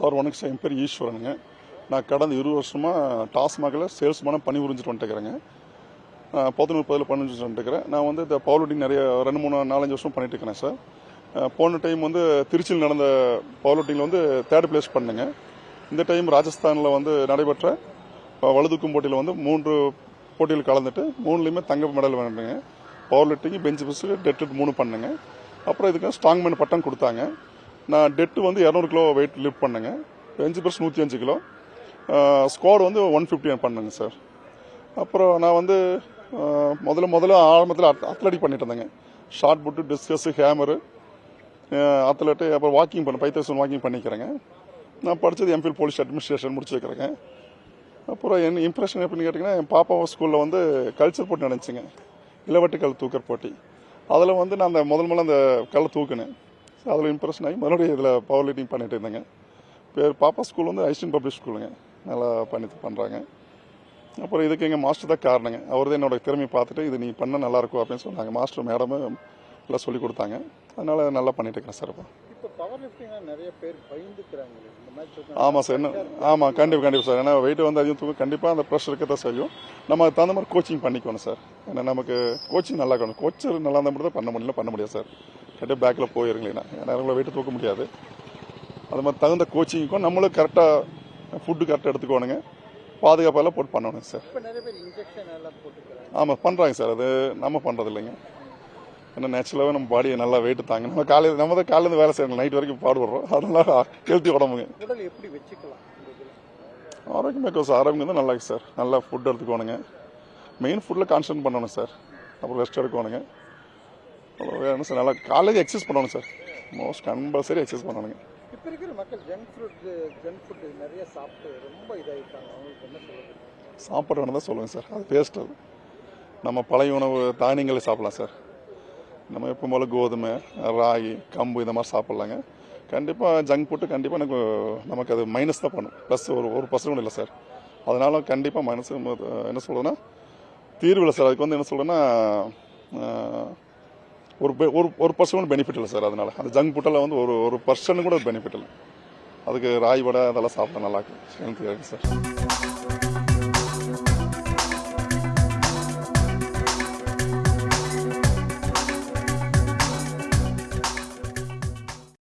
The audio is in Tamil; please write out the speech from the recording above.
சார் வணக்கம் சார். என் பேர் ஈஸ்வரனுங்க. நான் கடந்த 20 வருஷமாக டாஸ்மாகில் சேல்ஸ்மேனாக பணி புரிஞ்சுட்டு வந்துட்டுக்கிறேங்க. 11 பண்ணிட்டு வந்துட்டுக்கிறேன். நான் வந்து இந்த பவர் லிஃப்டிங் நிறைய 2, 3, 4, 5 வருஷம் பண்ணிட்டு இருக்கிறேன் சார். போன டைம் வந்து திருச்சியில் நடந்த பவர் லிஃப்டிங்கில் வந்து 3rd பிளேஸ் பண்ணுங்க. இந்த டைம் ராஜஸ்தானில் வந்து நடைபெற்ற வலுதூக்கும் போட்டியில் வந்து 3 போட்டியில் கலந்துட்டு 3லையுமே தங்க மெடல் வேணுங்க. Powerlifting, bench press, dead 3 பண்ணுங்க. அப்புறம் இதுக்கு ஸ்ட்ராங் மேன் பட்டம் கொடுத்தாங்க. நான் டெட்டு வந்து 200 கிலோ வெயிட் லிஃப்ட் பண்ணுங்க. பெஞ்ச் பிரஸ் 105 கிலோ, ஸ்குவாட் வந்து 150 பண்ணுங்க சார். அப்புறம் நான் வந்து முதல்ல ஆரம்பத்தில் அத்லெட்டிக் பண்ணிட்டு இருந்தேங்க. ஷார்ட் புட்டு, டிஸ்கஸ், ஹேமரு, அத்லெட்டு, அப்புறம் வாக்கிங் 5000 வாக்கிங் பண்ணிக்கிறேங்க. நான் படித்தது எம்ஃபில் போலீஸ் அட்மினிஸ்ட்ரேஷன் முடிச்சிருக்கிறேங்க. அப்புறம் என் இம்ப்ரெஷன் எப்படின்னு கேட்டிங்கன்னா, என் பாப்பா ஸ்கூலில் வந்து கல்ச்சர் போட்டி நடந்துச்சுங்க. இளவட்டு கல் தூக்கர் போட்டி. அதில் வந்து நான் அந்த முதல்ல அந்த கல்லை தூக்குனேன். அதில் இம்ப்ரெஷன் ஆகி மறுபடியும் இதில் பவர் லிஃப்டிங் பண்ணிட்டு இருந்தேங்க. பாப்பா ஸ்கூல் வந்து ஐஸ்டின் பப்ளிக் ஸ்கூலுங்க. நல்லா பண்ணுறாங்க. அப்புறம் இதுக்கு எங்கள் மாஸ்டர் தான் காரணங்க. அவர் தான் என்னோட திறமையை பார்த்துட்டு இது நீ பண்ண நல்லாயிருக்கும் அப்படின்னு சொன்னாங்க. மாஸ்டர் மேடமும் எல்லாம் சொல்லி கொடுத்தாங்க. அதனால நல்லா பண்ணிட்டு இருக்கேன் சார். இப்போ பவர் லிஃப்டிங்னா நிறைய பேர் பயந்துக்கிறாங்க. ஆமாம் சார். ஆமாம், கண்டிப்பாக சார். ஏன்னா வெயிட் வந்து அதிகம் தூக்கம் கண்டிப்பாக அந்த ப்ரெஷர் இருக்க தான் செய்யும். நம்ம அதுக்கு தகுந்த மாதிரி கோச்சிங் பண்ணிக்கணும் சார். ஏன்னா நமக்கு கோச்சிங் நல்லா இருக்கணும். கோச்சர் நல்லா இருந்தால் மட்டும் தான் பண்ண முடியாது சார். கண்டிப்பாக பேக்கில் போயிருங்களேண்ணா. ஏன்னா உங்களை வெயிட்டு தூக்க முடியாது. அது மாதிரி தகுந்த கோச்சிங்க்கும் நம்மளும் கரெக்டாக ஃபுட்டு கரெக்டாக எடுத்துக்கோணுங்க. பாதுகாப்பெல்லாம் போட்டு பண்ணணுங்க சார். ஆமாம், பண்ணுறாங்க சார். அது நம்ம பண்ணுறது இல்லைங்க. ஏன்னா நேச்சுரலாகவே நம்ம பாடியை நல்லா வெயிட்டு தாங்க. நம்ம தான் காலையிலேருந்து வேலை செய்யணும், நைட் வரைக்கும் பாடுபடுறோம். அதனால ஹெல்த்தி உடம்புங்க. எப்படி வச்சுக்கலாம்? ஆரோக்கியமாக இருக்கும் சார். ஆரோக்கியம் தான் நல்லா இருக்கு சார். நல்லா ஃபுட் எடுத்துக்கோணுங்க. மெயின் ஃபுட்டில் கான்சன்ட்ரேட் பண்ணணும் சார். அப்புறம் ரெஸ்ட் எடுக்கணுங்க. அவ்வளோ வேணும் சார். நல்லா காலையில் எக்ஸசைஸ் பண்ணணும் சார். மோஸ்ட் கம்பல்சரி எக்ஸசைஸ் பண்ணணுங்க. இப்போ இருக்கிற மக்கள் ஜங்க் ஃபுட் நிறைய சாப்பிட்டு ரொம்ப இதாகிட்டாங்க. அவங்களுக்கு என்ன சொல்லுங்க? சாப்பாடு வேணும் தான் சொல்லுங்கள் சார். அது வேஸ்ட். அது நம்ம பழைய உணவு தானியங்களை சாப்பிடலாம் சார். நம்ம எப்போ போல கோதுமை, ராகி, கம்பு இந்த மாதிரி சாப்பிட்லாங்க. கண்டிப்பாக ஜங்க் ஃபுட்டு கண்டிப்பாக நமக்கு அது மைனஸ் தான் பண்ணும். ப்ளஸ் ஒரு பர்சன்ட் கூட இல்லை சார். அதனால கண்டிப்பாக மைனஸ் என்ன சொல்கிறதுன்னா தீர்வு இல்லை சார். அதுக்கு வந்து என்ன சொல்கிறேன்னா ஒரு பர்சன்ட் பெனிஃபிட் இல்லை சார். அதனால அந்த ஜங்க் ஃபுட்டெல்லாம் வந்து ஒரு பர்சன்ட் கூட பெனிஃபிட் இல்லை. அதுக்கு ராய் வடை அதெல்லாம் சாப்பிட்டா நல்லா இருக்கும். சார்.